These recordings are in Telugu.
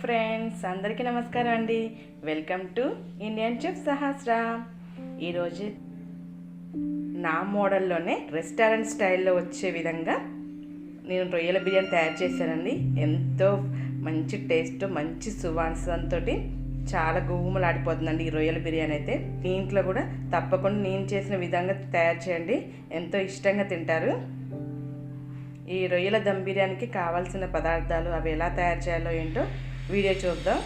ఫ్రెండ్స్, అందరికీ నమస్కారం అండి. వెల్కమ్ టు ఇండియన్ చెఫ్ సహస్ర. ఈరోజు నా మోడల్లోనే రెస్టారెంట్ స్టైల్లో వచ్చే విధంగా నేను రొయ్యల బిర్యానీ తయారు చేశానండి. ఎంతో మంచి టేస్ట్, మంచి సువాసనతో చాలా గుమ్మలాడిపోతుందండి ఈ రొయ్యల బిర్యానీ అయితే. మీ ఇంట్లో కూడా తప్పకుండా నేను చేసిన విధంగా తయారు చేయండి, ఎంతో ఇష్టంగా తింటారు. ఈ రొయ్యల దమ్ బిర్యానీకి కావాల్సిన పదార్థాలు అవి ఎలా తయారు చేయాలో ఏంటో వీడియో చూద్దాం.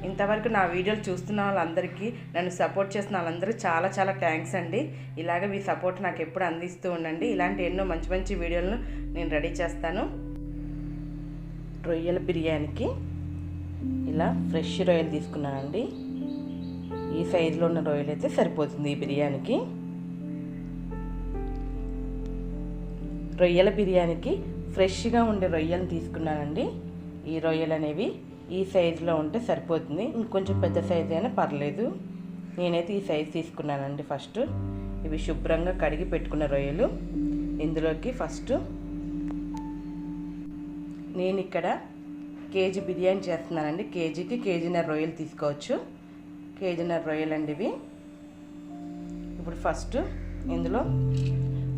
ఇంతవరకు నా వీడియోలు చూస్తున్న వాళ్ళందరికీ, నన్ను సపోర్ట్ చేసిన వాళ్ళందరూ చాలా చాలా థ్యాంక్స్ అండి. ఇలాగ మీ సపోర్ట్ నాకు ఎప్పుడు అందిస్తూ ఉండండి. ఇలాంటి ఎన్నో మంచి మంచి వీడియోలను నేను రెడీ చేస్తాను. రొయ్యల బిర్యానీకి ఇలా ఫ్రెష్ రొయ్యలు తీసుకున్నానండి. ఈ సైజులో ఉన్న రొయ్యలు అయితే సరిపోతుంది ఈ బిర్యానీకి. రొయ్యల బిర్యానీకి ఫ్రెష్గా ఉండే రొయ్యలను తీసుకున్నానండి. ఈ రొయ్యలు అనేవి ఈ సైజులో ఉంటే సరిపోతుంది, ఇంకొంచెం పెద్ద సైజు అయినా పర్లేదు. నేనైతే ఈ సైజు తీసుకున్నానండి. ఫస్ట్ ఇవి శుభ్రంగా కడిగి పెట్టుకున్న రొయ్యలు. ఇందులోకి ఫస్ట్ నేను ఇక్కడ కేజీ బిర్యానీ చేస్తున్నానండి. కేజీకి కేజీన్నర రొయ్యలు తీసుకోవచ్చు. కేజీన్నర రొయ్యలు అండి ఇవి. ఇప్పుడు ఫస్ట్ ఇందులో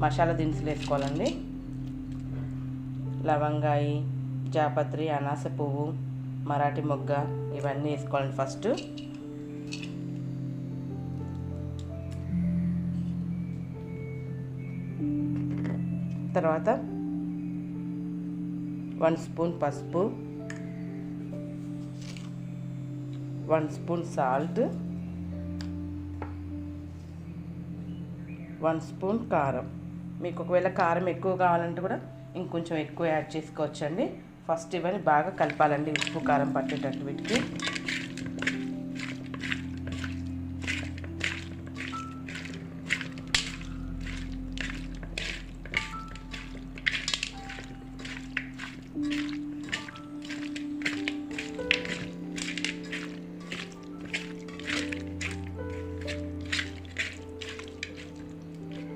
మసాలా దినుసులు వేసుకోవాలండి. లవంగాయి, జాపత్రి, అనాస పువ్వు, మరాఠీ మొగ్గ ఇవన్నీ వేసుకోవాలండి ఫస్ట్. తర్వాత 1 స్పూన్ పసుపు, 1 స్పూన్ సాల్ట్, 1 స్పూన్ కారం. మీకు ఒకవేళ కారం ఎక్కువ కావాలంటే కూడా ఇంకొంచెం ఎక్కువ యాడ్ చేసుకోవచ్చండి. ఫస్ట్ ఇవన్నీ బాగా కలపాలండి, ఉప్పు కారం పట్టేటట్టు వీటికి.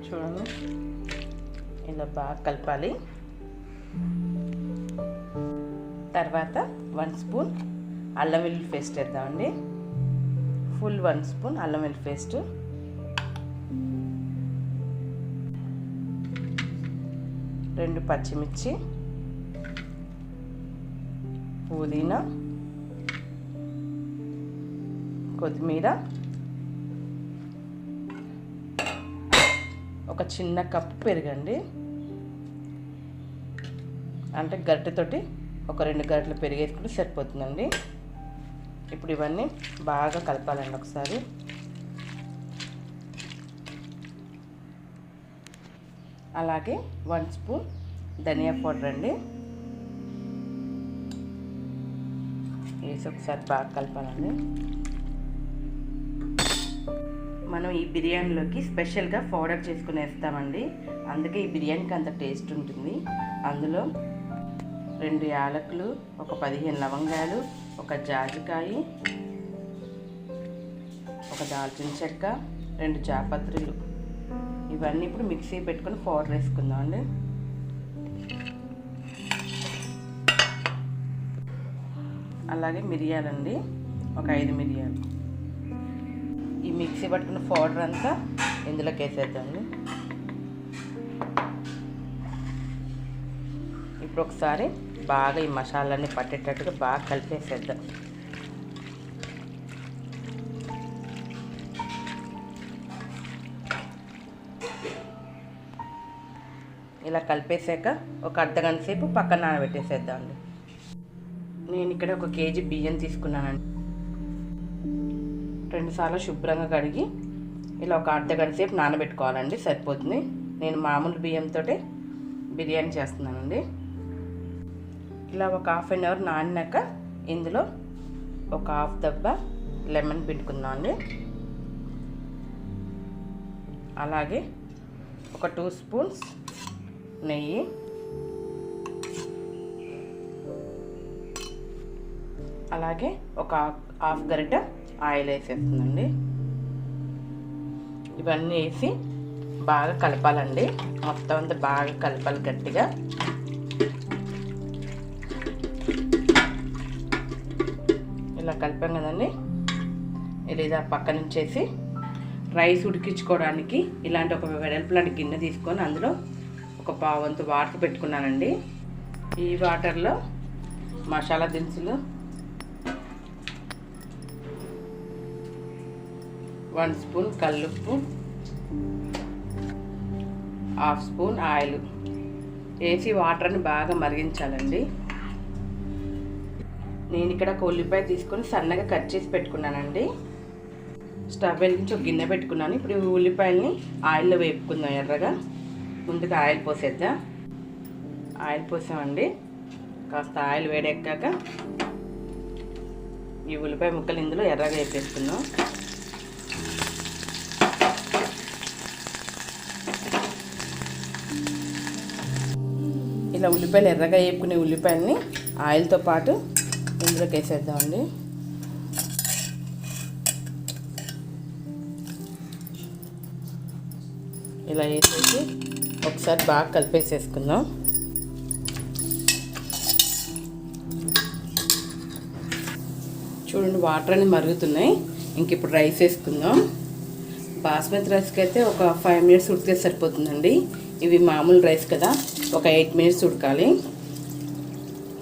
చూడండి, ఇలా బాగా కలపాలి. తర్వాత 1 స్పూన్ అల్లం వెల్లుల్లి పేస్ట్ వేద్దామండి. ఫుల్ 1 స్పూన్ అల్లం వెల్లుల్లి పేస్ట్, 2 పచ్చిమిర్చి, పుదీనా, కొత్తిమీర, ఒక చిన్న కప్పు పెరుగండి. అంటే గరిటెతోటి ఒక 2 గరిటెలు పెరుగు వేసుకుంటే సరిపోతుందండి. ఇప్పుడు ఇవన్నీ బాగా కలపాలండి ఒకసారి. అలాగే 1 స్పూన్ ధనియా పౌడర్ అండి వేసి ఒకసారి బాగా కలపాలండి. మనం ఈ బిర్యానీలోకి స్పెషల్గా పౌడర్ చేసుకుని వేస్తామండి, అందుకే ఈ బిర్యానీకి అంత టేస్ట్ ఉంటుంది. అందులో 2 యాలకులు, ఒక 15 లవంగాలు, ఒక జాజికాయ, ఒక దాల్చిన చెక్క, 2 జాపత్రులు, ఇవన్నీ ఇప్పుడు మిక్సీ పెట్టుకొని పౌడర్ వేసుకుందాం అండి. అలాగే మిరియాలండి, ఒక 5 మిరియాలు. ఈ మిక్సీ పట్టుకున్న పౌడర్ అంతా ఇందులోకి వేసేద్దామండి. ఇప్పుడు ఒకసారి బాగా ఈ మసాలాన్ని పట్టేటట్టుగా బాగా కలిపేసేద్దాం. ఇలా కలిపేసాక ఒక అర్ధగంట సేపు పక్కన నానబెట్టేసేద్దామండి. నేను ఇక్కడ ఒక కేజీ బియ్యం తీసుకున్నానండి. 2 సార్లు శుభ్రంగా కడిగి ఇలా ఒక అర్ధగంట సేపు నానబెట్టుకోవాలండి, సరిపోతుంది. నేను మామూలు బియ్యంతో బిర్యానీ చేస్తున్నానండి. ఇలా ఒక హాఫ్ అన్ అవర్ నానినాక ఇందులో ఒక హాఫ్ దబ్బా లెమన్ పిండుకుందాం అండి. అలాగే ఒక 2 స్పూన్స్ నెయ్యి, అలాగే ఒక హాఫ్ గరిట ఆయిల్ వేసేస్తుందండి. ఇవన్నీ వేసి బాగా కలపాలండి. మొత్తం అంతా బాగా కలపాలి గట్టిగా. ఇలా కలిపాం కదండి. ఇలా పక్క నుంచేసి రైస్ ఉడికించుకోవడానికి ఇలాంటి ఒక వెడల్పు లాంటి గిన్నె తీసుకొని అందులో ఒక పావంతు వాటర్ పెట్టుకున్నానండి. ఈ వాటర్లో మసాలా దినుసులు, 1 స్పూన్ కల్లుప్పు, 1/2 స్పూన్ ఆయిల్ వేసి వాటర్ని బాగా మరిగించాలండి. నేను ఇక్కడ ఒక ఉల్లిపాయ తీసుకొని సన్నగా కట్ చేసి పెట్టుకున్నానండి. స్టవ్ వెలిగించి ఒక గిన్నె పెట్టుకున్నాను. ఇప్పుడు ఈ ఉల్లిపాయల్ని ఆయిల్లో వేపుకుందాం ఎర్రగా. ముందుగా ఆయిల్ పోసేద్దాం. ఆయిల్ పోసామండి. కాస్త ఆయిల్ వేడెక్కాక ఈ ఉల్లిపాయ ముక్కలు ఇందులో ఎర్రగా వేపేసుకుందాం. ఇలా ఉల్లిపాయలు ఎర్రగా వేపుకునే ఉల్లిపాయలని ఆయిల్తో పాటు ఇందులోకి వేసేద్దామండి. ఇలా వేసేసి ఒకసారి బాగా కలిపేసేసుకుందాం. చూడండి వాటర్ అని మరుగుతున్నాయి. ఇంక ఇప్పుడు రైస్ వేసుకుందాం. బాస్మతి రైస్కి అయితే ఒక 5 మినిట్స్ ఉడికితే సరిపోతుందండి. ఇవి మామూలు రైస్ కదా, ఒక 8 మినిట్స్ ఉడకాలి.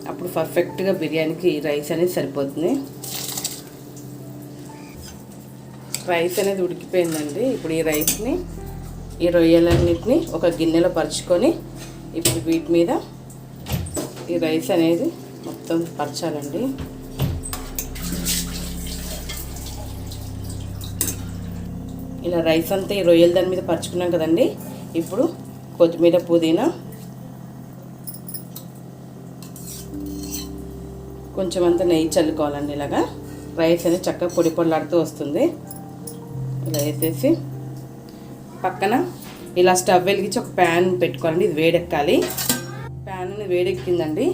అప్పుడు పర్ఫెక్ట్గా బిర్యానీకి ఈ రైస్ అనేది సరిపోతుంది. రైస్ అనేది ఉడికిపోయిందండి. ఇప్పుడు ఈ రైస్ని, ఈ రొయ్యలన్నింటినీ ఒక గిన్నెలో పరుచుకొని ఇప్పుడు వీటి మీద ఈ రైస్ అనేది మొత్తం పరచాలండి. ఇలా రైస్ అంతా ఈ రొయ్యల దాని మీద పరుచుకున్నాం కదండి. ఇప్పుడు కొత్తిమీర, పుదీనా, కొంచెం అంతా నెయ్యి చల్లుకోవాలండి. ఇలాగా రైస్ అనేది చక్కగా పొడి పొడిలాడుతూ వస్తుంది. ఇలా వేసేసి పక్కన ఇలా స్టవ్ వెలిగించి ఒక ప్యాన్ పెట్టుకోవాలండి. ఇది వేడెక్కాలి. ప్యాన్ అనేది వేడెక్కిందండి.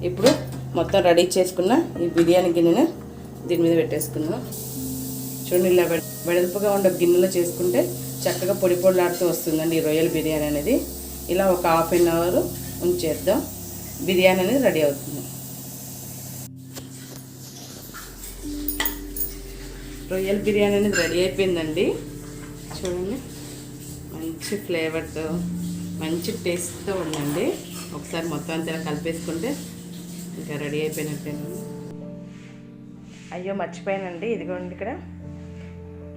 ఇప్పుడు మొత్తం రెడీ చేసుకున్న ఈ బిర్యానీ గిన్నెను దీని మీద పెట్టేసుకుందాం. చూడండి, ఇలా వెడల్పుగా ఉండే గిన్నెలో చేసుకుంటే చక్కగా పొడి పొడిలాడుతూ వస్తుందండి ఈ రొయ్యల బిర్యానీ అనేది. ఇలా ఒక 1/2 అవర్ ఉంచేద్దాం. బిర్యానీ అనేది రెడీ అవుతుంది. రొయ్యల బిర్యానీ అనేది రెడీ అయిపోయిందండి. చూడండి, మంచి ఫ్లేవర్తో, మంచి టేస్ట్తో ఉందండి. ఒకసారి మొత్తం అంతా కలిపేసుకుంటే ఇంకా రెడీ అయిపోయినట్టేనండి. అయ్యో మర్చిపోయానండి, ఇదిగోండి ఇక్కడ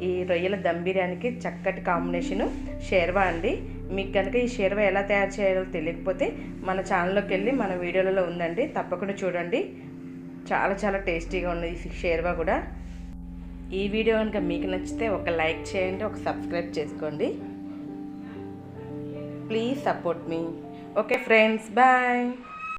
ఈ రొయ్యల దమ్ బిర్యానీకి చక్కటి కాంబినేషను షేర్వా అండి. మీకు కనుక ఈ షేర్వా ఎలా తయారు చేయాలో తెలియకపోతే మన ఛానల్లోకి వెళ్ళి మన వీడియోలలో ఉందండి, తప్పకుండా చూడండి. చాలా చాలా టేస్టీగా ఉంది ఈ షేర్వా కూడా. ఈ వీడియో కనుక మీకు నచ్చితే ఒక లైక్ చేయండి, ఒక సబ్స్క్రైబ్ చేసుకోండి. Please support me. Okay friends, bye.